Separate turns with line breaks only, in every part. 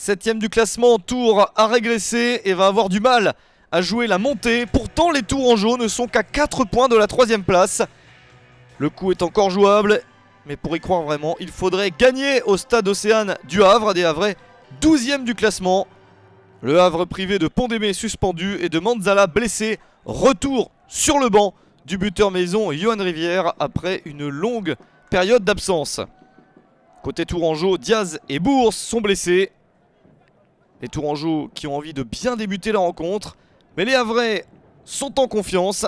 7ème du classement, Tours a régressé et va avoir du mal à jouer la montée. Pourtant les Tourangeaux ne sont qu'à 4 points de la 3ème place. Le coup est encore jouable, mais pour y croire vraiment, il faudrait gagner au stade Océane du Havre. Des Havrais 12ème du classement. Le Havre privé de Pondémé suspendu et de Manzala blessé. Retour sur le banc du buteur maison Yohan Rivière après une longue période d'absence. Côté Tourangeau, Diaz et Bourse sont blessés. Les Tourangeaux qui ont envie de bien débuter la rencontre. Mais les Havrais sont en confiance.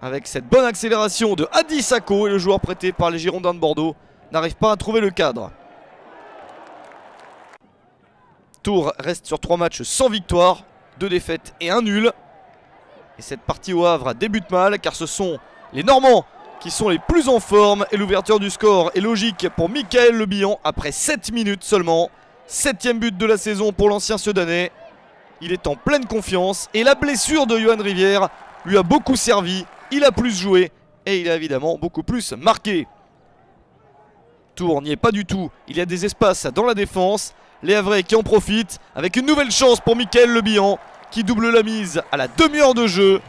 Avec cette bonne accélération de Hadi Sako, et le joueur prêté par les Girondins de Bordeaux n'arrive pas à trouver le cadre. Tours reste sur 3 matchs sans victoire, 2 défaites et 1 nul. Et cette partie au Havre débute mal car ce sont les Normands qui sont les plus en forme. Et l'ouverture du score est logique pour Michael Le Bihan après 7 minutes seulement. 7ème but de la saison pour l'ancien Sedanais. Il est en pleine confiance et la blessure de Yohan Rivière lui a beaucoup servi. Il a plus joué et il a évidemment beaucoup plus marqué. Tours n'y est pas du tout, il y a des espaces dans la défense. Les Havrais qui en profitent avec une nouvelle chance pour Michael Le Bihan qui double la mise à la demi-heure de jeu.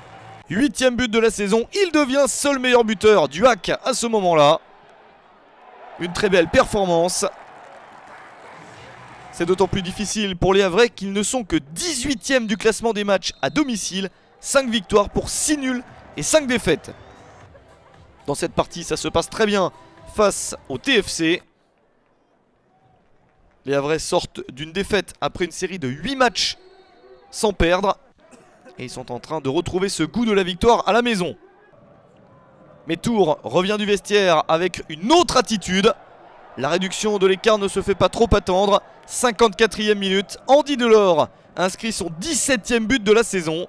8ème but de la saison, il devient seul meilleur buteur du HAC à ce moment-là. Une très belle performance. C'est d'autant plus difficile pour les Havrais qu'ils ne sont que 18ème du classement des matchs à domicile. 5 victoires pour 6 nuls et 5 défaites. Dans cette partie, ça se passe très bien face au TFC. Les Havrais sortent d'une défaite après une série de 8 matchs sans perdre. Et ils sont en train de retrouver ce goût de la victoire à la maison. Mais Tours revient du vestiaire avec une autre attitude. La réduction de l'écart ne se fait pas trop attendre. 54e minute, Andy Delors inscrit son 17e but de la saison.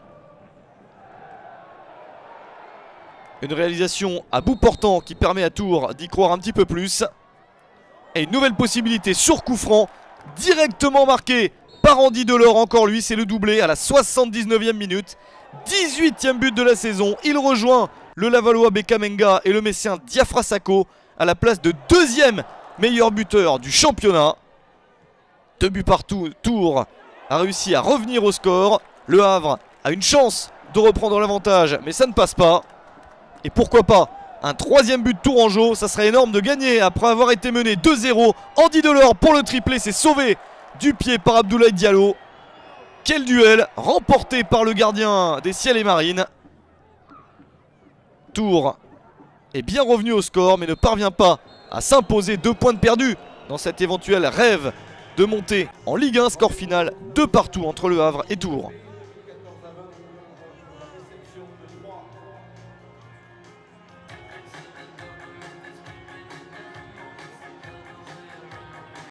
Une réalisation à bout portant qui permet à Tours d'y croire un petit peu plus. Et une nouvelle possibilité sur coup franc, directement marqué par Andy Delors, encore lui, c'est le doublé à la 79e minute. 18e but de la saison, il rejoint le Lavallois Bekamenga et le Messien Diafra Sako à la place de 2e meilleur buteur du championnat. 2 buts partout, Tours a réussi à revenir au score. Le Havre a une chance de reprendre l'avantage, mais ça ne passe pas. Et pourquoi pas un 3e but tourangeau, ça serait énorme de gagner après avoir été mené 2-0. Andy Delors pour le triplé, c'est sauvé du pied par Abdoulaye Diallo. Quel duel remporté par le gardien des Ciels et Marines. Tours est bien revenu au score mais ne parvient pas à s'imposer. 2 points de perdus dans cet éventuel rêve de monter en Ligue 1. Score final 2 partout entre Le Havre et Tours.